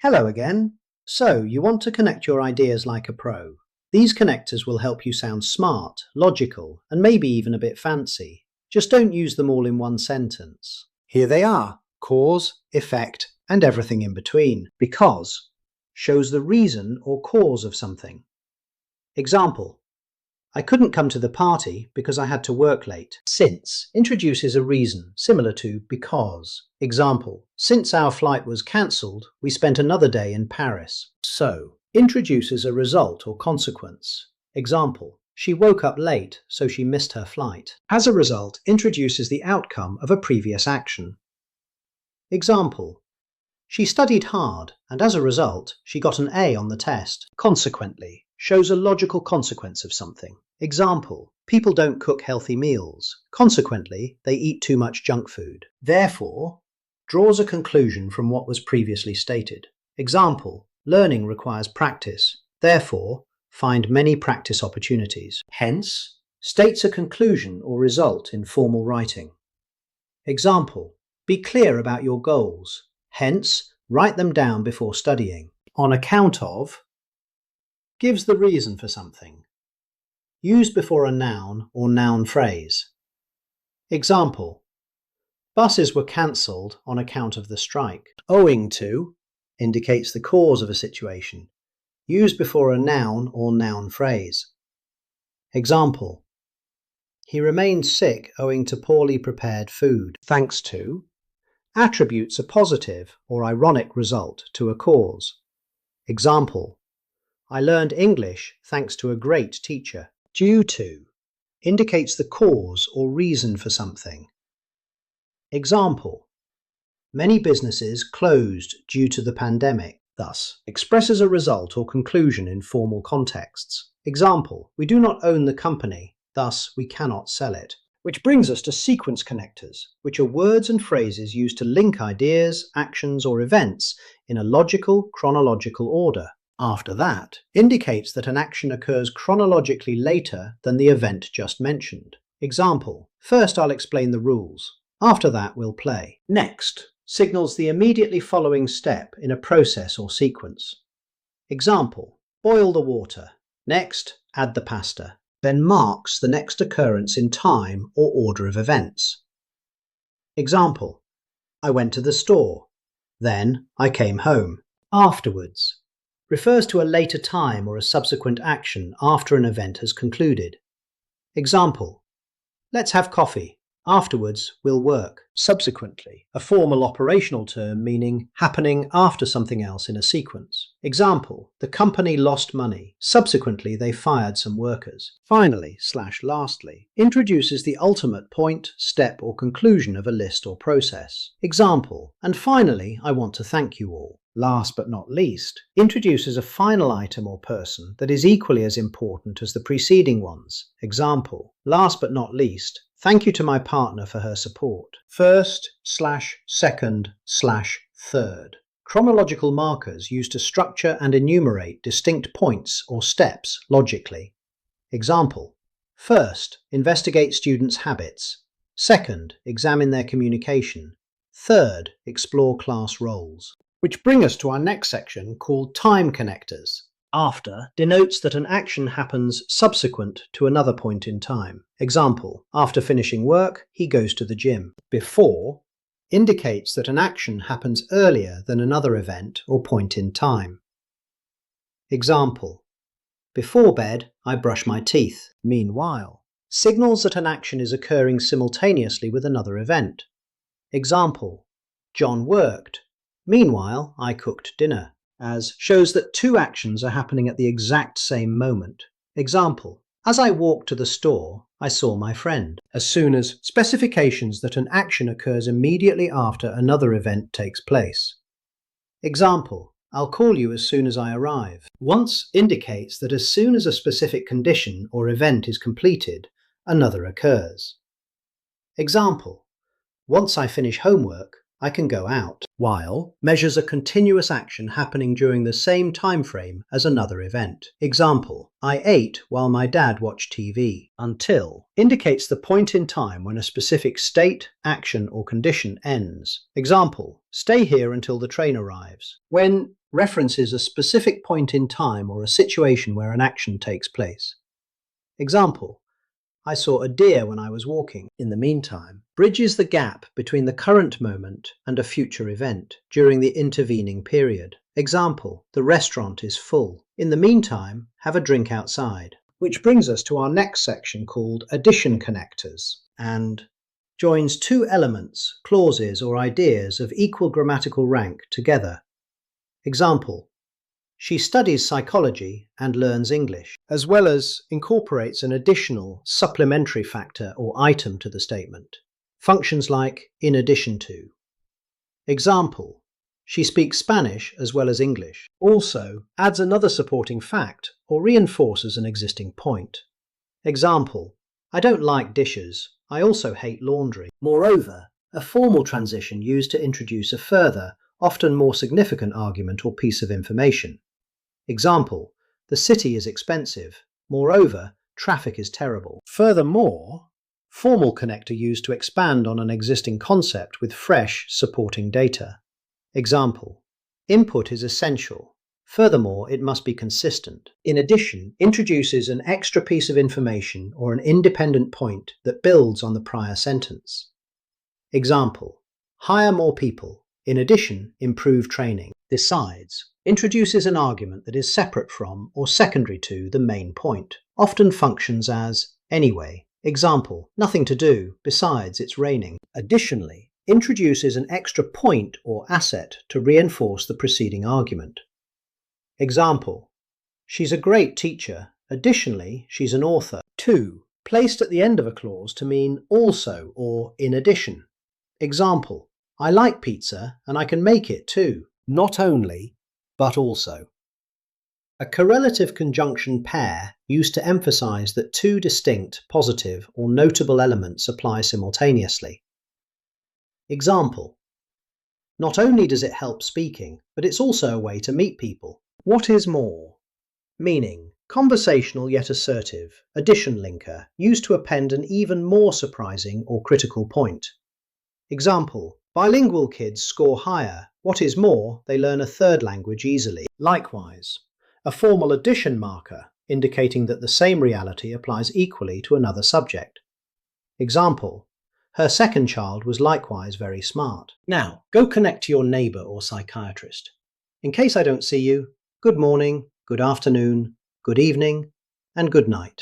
Hello again. So, you want to connect your ideas like a pro. These connectors will help you sound smart, logical, and maybe even a bit fancy. Just don't use them all in one sentence. Here they are: cause, effect, and everything in between. Because shows the reason or cause of something. Example: I couldn't come to the party because I had to work late. Since introduces a reason, similar to because. Example: since our flight was cancelled, we spent another day in Paris. So introduces a result or consequence. Example: she woke up late, so she missed her flight. As a result, introduces the outcome of a previous action. Example: she studied hard, and as a result, she got an A on the test. Consequently shows a logical consequence of something. Example: people don't cook healthy meals. Consequently, they eat too much junk food. Therefore, draws a conclusion from what was previously stated. Example: learning requires practice. Therefore, find many practice opportunities. Hence, states a conclusion or result in formal writing. Example: be clear about your goals. Hence, write them down before studying. On account of gives the reason for something. Used before a noun or noun phrase. Example: buses were cancelled on account of the strike. Owing to indicates the cause of a situation. Used before a noun or noun phrase. Example: he remained sick owing to poorly prepared food. Thanks to attributes a positive or ironic result to a cause. Example: I learned English thanks to a great teacher. Due to indicates the cause or reason for something. Example: many businesses closed due to the pandemic. Thus, expresses a result or conclusion in formal contexts. Example: we do not own the company, thus we cannot sell it. Which brings us to sequence connectors, which are words and phrases used to link ideas, actions, or events in a logical, chronological order. After that indicates that an action occurs chronologically later than the event just mentioned. Example: first I'll explain the rules. After that we'll play. Next signals the immediately following step in a process or sequence. Example: boil the water. Next, add the pasta. Then marks the next occurrence in time or order of events. Example: I went to the store. Then I came home. Afterwards refers to a later time or a subsequent action after an event has concluded. Example: let's have coffee. Afterwards, we'll work. Subsequently, a formal operational term meaning happening after something else in a sequence. Example: the company lost money. Subsequently, they fired some workers. Finally, lastly, introduces the ultimate point, step, or conclusion of a list or process. Example: and finally, I want to thank you all. Last but not least, introduces a final item or person that is equally as important as the preceding ones. Example: last but not least, thank you to my partner for her support. First, second, third. Chronological markers used to structure and enumerate distinct points or steps logically. Example: first, investigate students' habits. Second, examine their communication. Third, explore class roles. Which bring us to our next section called time connectors. After denotes that an action happens subsequent to another point in time. Example: after finishing work, he goes to the gym. Before indicates that an action happens earlier than another event or point in time. Example: before bed, I brush my teeth. Meanwhile signals that an action is occurring simultaneously with another event. Example: John worked. Meanwhile, I cooked dinner. As shows that two actions are happening at the exact same moment. Example: as I walked to the store, I saw my friend. As soon as specifications that an action occurs immediately after another event takes place. Example: I'll call you as soon as I arrive. Once indicates that as soon as a specific condition or event is completed, another occurs. Example: once I finish homework, I can go out. While measures a continuous action happening during the same time frame as another event. Example, I ate while my dad watched TV. Until indicates the point in time when a specific state, action, or condition ends. Example, stay here until the train arrives. When references a specific point in time or a situation where an action takes place. Example, I saw a deer when I was walking. In the meantime, bridges the gap between the current moment and a future event during the intervening period. Example, the restaurant is full. In the meantime, have a drink outside. Which brings us to our next section called addition connectors, and joins two elements, clauses, or ideas of equal grammatical rank together. Example, she studies psychology and learns English, as well as incorporates an additional supplementary factor or item to the statement. Functions like in addition to. Example, she speaks Spanish as well as English. Also adds another supporting fact or reinforces an existing point. Example, I don't like dishes. I also hate laundry. Moreover, a formal transition used to introduce a further, often more significant argument or piece of information. Example, the city is expensive. Moreover, traffic is terrible. Furthermore, formal connector used to expand on an existing concept with fresh, supporting data. Example, input is essential. Furthermore, it must be consistent. In addition, introduces an extra piece of information or an independent point that builds on the prior sentence. Example, hire more people. In addition, improve training. Besides, introduces an argument that is separate from or secondary to the main point. Often functions as anyway. Example, nothing to do, besides it's raining. Additionally, introduces an extra point or asset to reinforce the preceding argument. Example, she's a great teacher. Additionally, she's an author. 2. Placed at the end of a clause to mean also or in addition. Example, I like pizza and I can make it too. Not only, but also. A correlative conjunction pair used to emphasize that two distinct, positive, or notable elements apply simultaneously. Example, not only does it help speaking, but it's also a way to meet people. What is more? Meaning, conversational yet assertive, addition linker, used to append an even more surprising or critical point. Example, bilingual kids score higher. What is more, they learn a third language easily. Likewise, a formal addition marker, indicating that the same reality applies equally to another subject. Example, her second child was likewise very smart. Now, go connect to your neighbour or psychiatrist. In case I don't see you, good morning, good afternoon, good evening, and good night.